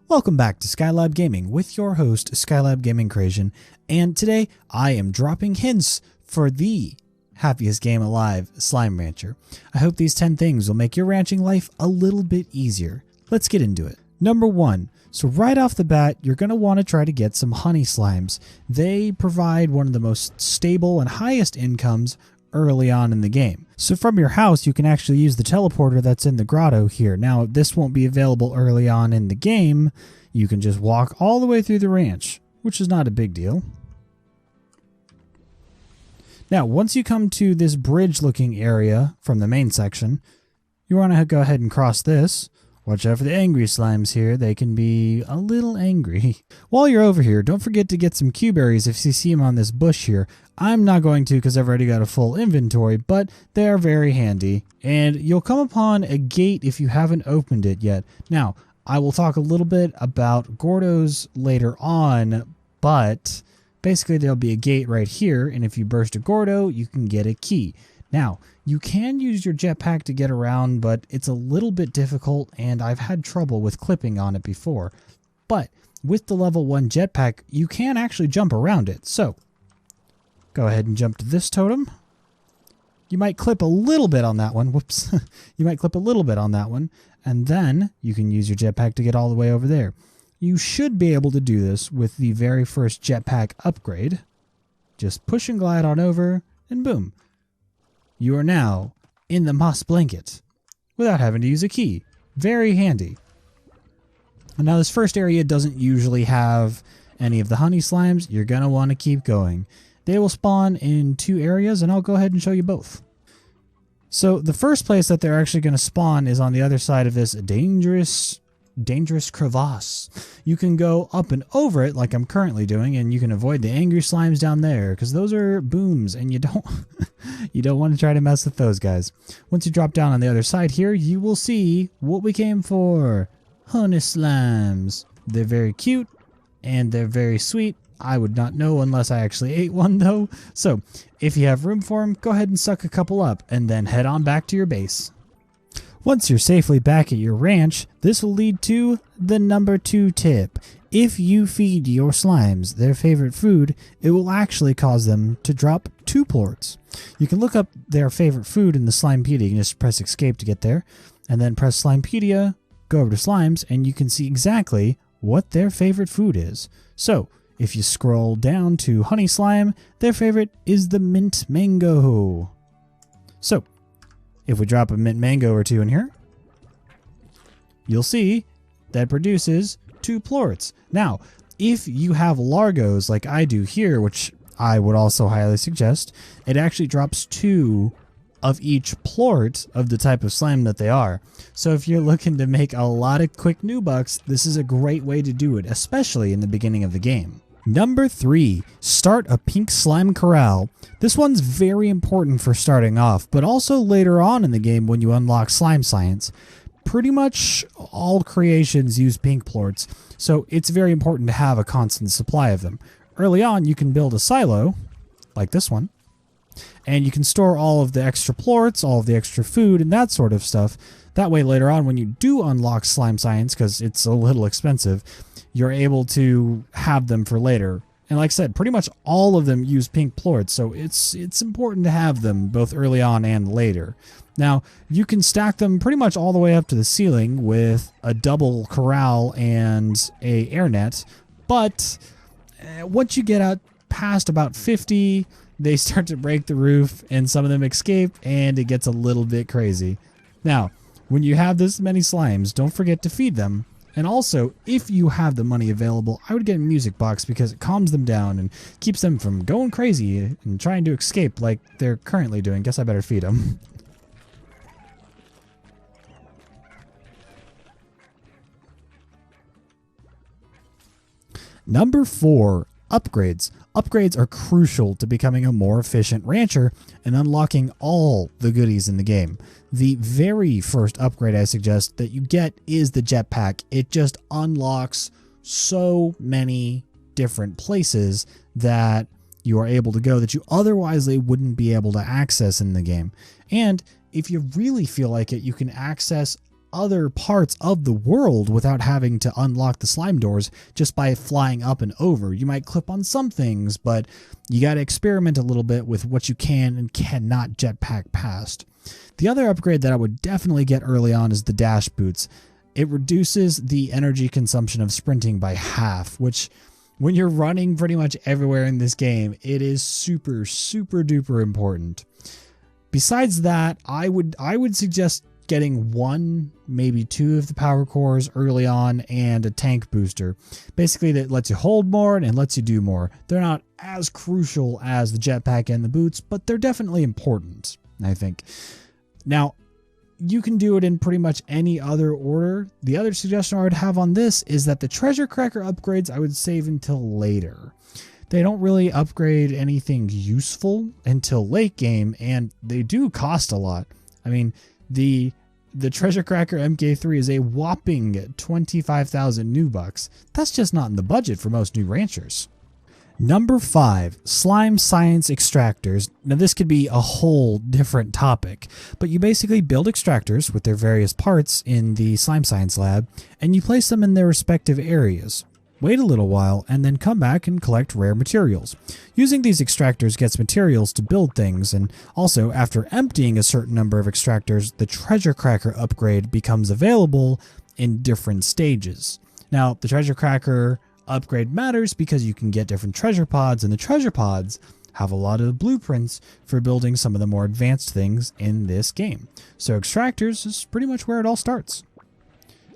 Welcome back to Skylab Gaming with your host Skylab Gaming Creation, and today I am dropping hints for the happiest game alive, Slime Rancher. I hope these 10 things will make your ranching life a little bit easier. Let's get into it. Number 1. So right off the bat, you're going to want to try to get some honey slimes. They provide one of the most stable and highest incomes early on in the game. So from your house, you can actually use the teleporter that's in the grotto here. Now, this won't be available early on in the game. You can just walk all the way through the ranch, which is not a big deal. Now, once you come to this bridge-looking area from the main section, you want to go ahead and cross this. Watch out for the angry slimes here. They can be a little angry. While you're over here, don't forget to get some Q-berries if you see them on this bush here. I'm not going to because I've already got a full inventory, but they are very handy. And you'll come upon a gate if you haven't opened it yet. Now, I will talk a little bit about Gordos later on, but basically there'll be a gate right here, and if you burst a Gordo, you can get a key. Now, you can use your jetpack to get around, but it's a little bit difficult, and I've had trouble with clipping on it before. But with the level 1 jetpack, you can actually jump around it. So, go ahead and jump to this totem. You might clip a little bit on that one. Whoops. You might clip a little bit on that one, and then you can use your jetpack to get all the way over there. You should be able to do this with the very first jetpack upgrade. Just push and glide on over, and boom. You are now in the moss blanket without having to use a key. Very handy. Now this first area doesn't usually have any of the honey slimes. You're going to want to keep going. They will spawn in 2 areas, and I'll go ahead and show you both. So the first place that they're actually going to spawn is on the other side of this dangerous crevasse. You can go up and over it like I'm currently doing, and you can avoid the angry slimes down there because those are booms, and you don't you don't want to try to mess with those guys. Once you drop down on the other side here, you will see what we came for. Honey slimes. They're very cute and they're very sweet. I would not know unless I actually ate one though. So if you have room for them, go ahead and suck a couple up and then head on back to your base. Once you're safely back at your ranch, this will lead to the number 2 tip. If you feed your slimes their favorite food, it will actually cause them to drop 2 plorts. You can look up their favorite food in the Slimepedia. You can just press escape to get there, and then press Slimepedia, go over to slimes, and you can see exactly what their favorite food is. So, if you scroll down to honey slime, their favorite is the mint mango. So, if we drop a mint mango or 2 in here, you'll see that produces 2 plorts. Now, if you have largos like I do here, which I would also highly suggest, it actually drops 2 of each plort of the type of slime that they are. So if you're looking to make a lot of quick new bucks, this is a great way to do it, especially in the beginning of the game. Number 3, start a pink slime corral. This one's very important for starting off, but also later on in the game when you unlock slime science. Pretty much all creations use pink plorts, so it's very important to have a constant supply of them. Early on, you can build a silo, like this one, and you can store all of the extra plorts, all of the extra food, and that sort of stuff. That way later on, when you do unlock slime science, because it's a little expensive, you're able to have them for later. And like I said, pretty much all of them use pink plorts, so it's important to have them both early on and later. Now, you can stack them pretty much all the way up to the ceiling with a double corral and a air net, but once you get out past about 50, they start to break the roof, and some of them escape, and it gets a little bit crazy. Now, when you have this many slimes, don't forget to feed them. And also, if you have the money available, I would get a music box because it calms them down and keeps them from going crazy and trying to escape like they're currently doing. Guess I better feed them. Number 4, upgrades. Upgrades are crucial to becoming a more efficient rancher and unlocking all the goodies in the game. The very first upgrade I suggest that you get is the jetpack. It just unlocks so many different places that you are able to go that you otherwise wouldn't be able to access in the game. And if you really feel like it, you can access other parts of the world without having to unlock the slime doors just by flying up and over. You might clip on some things, but you got to experiment a little bit with what you can and cannot jetpack past. The other upgrade that I would definitely get early on is the dash boots. It reduces the energy consumption of sprinting by half, which when you're running pretty much everywhere in this game, it is super, super duper important. Besides that, I would suggest getting 1, maybe 2 of the power cores early on and a tank booster. Basically, that lets you hold more and lets you do more. They're not as crucial as the jetpack and the boots, but they're definitely important, I think. Now, you can do it in pretty much any other order. The other suggestion I would have on this is that the treasure cracker upgrades I would save until later. They don't really upgrade anything useful until late game, and they do cost a lot. I mean, the treasure cracker MK3 is a whopping 25,000 new bucks. That's just not in the budget for most new ranchers. Number 5, slime science extractors. Now this could be a whole different topic, but you basically build extractors with their various parts in the slime science lab, and you place them in their respective areas. Wait a little while, and then come back and collect rare materials. Using these extractors gets materials to build things, and also after emptying a certain number of extractors, the treasure cracker upgrade becomes available in different stages. Now, the treasure cracker upgrade matters because you can get different treasure pods, and the treasure pods have a lot of blueprints for building some of the more advanced things in this game. So extractors is pretty much where it all starts.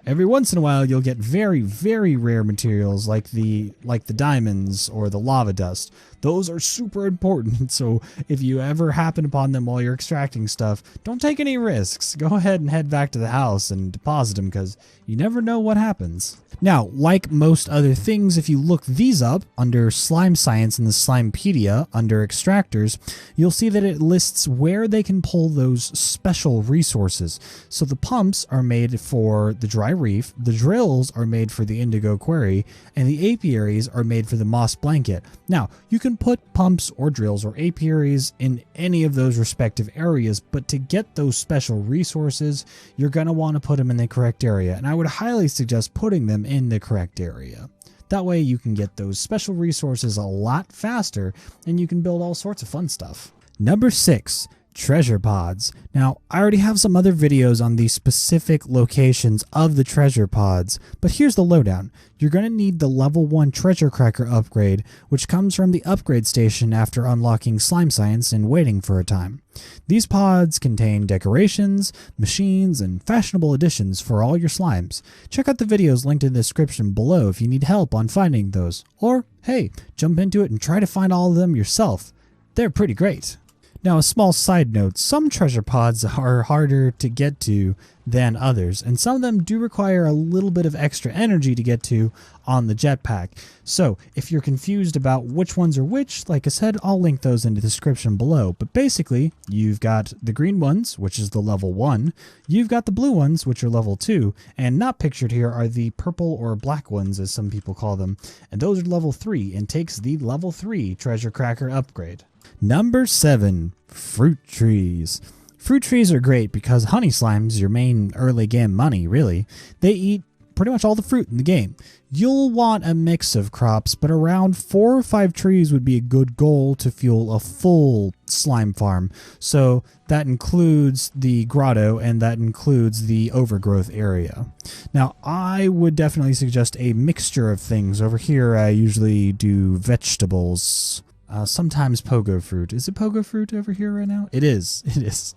Every once in a while, you'll get very, very rare materials like the diamonds or the lava dust. Those are super important, so if you ever happen upon them while you're extracting stuff, don't take any risks. Go ahead and head back to the house and deposit them because you never know what happens. Now, like most other things, if you look these up under Slime Science in the Slimepedia under Extractors, you'll see that it lists where they can pull those special resources. So the pumps are made for the dry reef, the drills are made for the indigo quarry, and the apiaries are made for the moss blanket. Now, you can put pumps or drills or apiaries in any of those respective areas, but to get those special resources, you're going to want to put them in the correct area, and I would highly suggest putting them in the correct area. That way you can get those special resources a lot faster, and you can build all sorts of fun stuff. Number 6. Treasure pods. Now, I already have some other videos on the specific locations of the treasure pods, but here's the lowdown. You're going to need the level 1 treasure cracker upgrade, which comes from the upgrade station after unlocking Slime Science and waiting for a time. These pods contain decorations, machines, and fashionable additions for all your slimes. Check out the videos linked in the description below if you need help on finding those, or hey, jump into it and try to find all of them yourself. They're pretty great. Now, a small side note, some treasure pods are harder to get to than others, and some of them do require a little bit of extra energy to get to on the jetpack. So, if you're confused about which ones are which, like I said, I'll link those in the description below. But basically, you've got the green ones, which is the level 1, you've got the blue ones, which are level 2, and not pictured here are the purple or black ones, as some people call them, and those are level 3, and takes the level 3 treasure cracker upgrade. Number 7, fruit trees. Fruit trees are great because honey slime's your main early game money, really. They eat pretty much all the fruit in the game. You'll want a mix of crops, but around 4 or 5 trees would be a good goal to fuel a full slime farm. So that includes the grotto and that includes the overgrowth area. Now, I would definitely suggest a mixture of things. Over here, I usually do vegetables. Sometimes pogo fruit. Is it pogo fruit over here right now? It is. It is.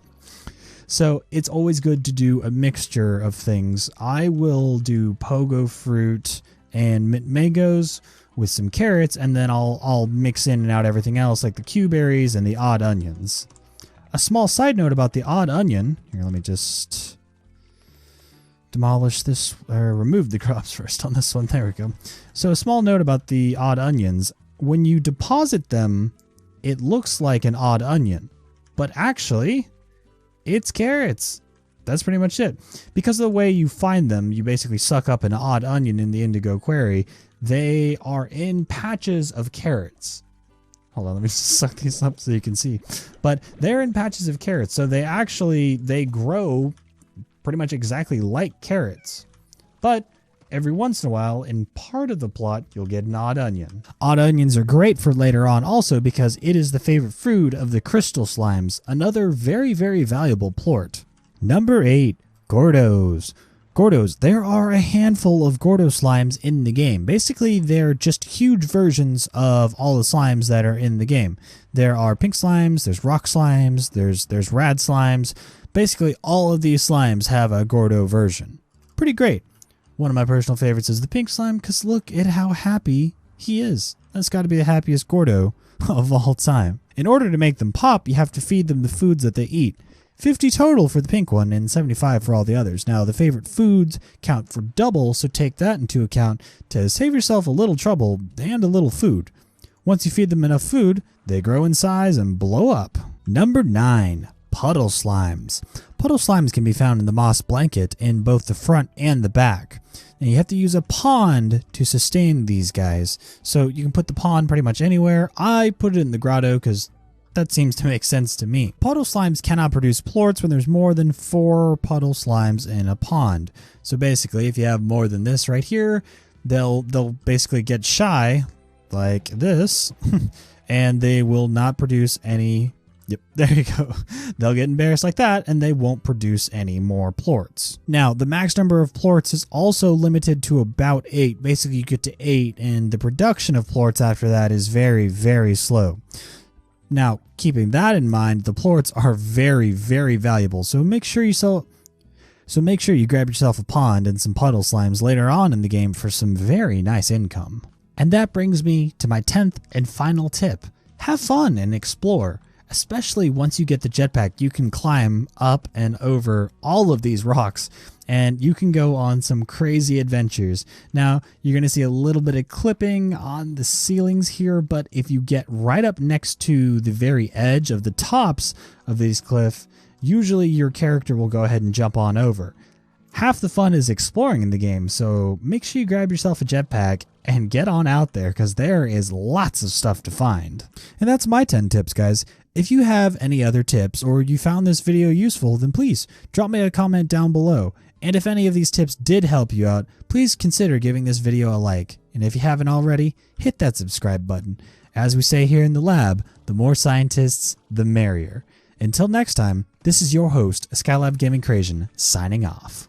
So it's always good to do a mixture of things. I will do pogo fruit and mint mangoes with some carrots, and then I'll mix in and out everything else like the Q berries and the odd onions. A small side note about the odd onion. Here, let me just demolish this, or remove the crops first on this one. There we go. So a small note about the odd onions. When you deposit them, it looks like an odd onion, but actually, it's carrots. That's pretty much it. Because of the way you find them, you basically suck up an odd onion in the indigo quarry. They are in patches of carrots. Hold on, let me suck these up so you can see. But they're in patches of carrots, so they grow pretty much exactly like carrots. But every once in a while, in part of the plot, you'll get an odd onion. Odd onions are great for later on also because it is the favorite food of the crystal slimes, another very, very valuable plort. Number 8, Gordos. Gordos, there are a handful of Gordo slimes in the game. Basically, they're just huge versions of all the slimes that are in the game. There are pink slimes, there's rock slimes, there's rad slimes. Basically, all of these slimes have a Gordo version. Pretty great. One of my personal favorites is the pink slime because look at how happy he is. That's got to be the happiest Gordo of all time. In order to make them pop, you have to feed them the foods that they eat. 50 total for the pink one and 75 for all the others. Now, the favorite foods count for double, so take that into account to save yourself a little trouble and a little food. Once you feed them enough food, they grow in size and blow up. Number 9, Puddle slimes. Puddle slimes can be found in the moss blanket in both the front and the back. And you have to use a pond to sustain these guys. So you can put the pond pretty much anywhere. I put it in the grotto because that seems to make sense to me. Puddle slimes cannot produce plorts when there's more than 4 puddle slimes in a pond. So basically, if you have more than this right here, they'll basically get shy like this, and they will not produce any. Yep, there you go. They'll get embarrassed like that, and they won't produce any more plorts. Now, the max number of plorts is also limited to about 8. Basically, you get to 8, and the production of plorts after that is very, very slow. Now, keeping that in mind, the plorts are very, very valuable. So make sure you grab yourself a pond and some puddle slimes later on in the game for some very nice income. And that brings me to my 10th and final tip. Have fun and explore. Especially once you get the jetpack, you can climb up and over all of these rocks and you can go on some crazy adventures. Now, you're going to see a little bit of clipping on the ceilings here, but if you get right up next to the very edge of the tops of these cliffs, usually your character will go ahead and jump on over. Half the fun is exploring in the game, so make sure you grab yourself a jetpack and get on out there because there is lots of stuff to find. And that's my 10 tips, guys. If you have any other tips or you found this video useful, then please drop me a comment down below. And if any of these tips did help you out, please consider giving this video a like. And if you haven't already, hit that subscribe button. As we say here in the lab, the more scientists, the merrier. Until next time, this is your host, skylab-gaming, signing off.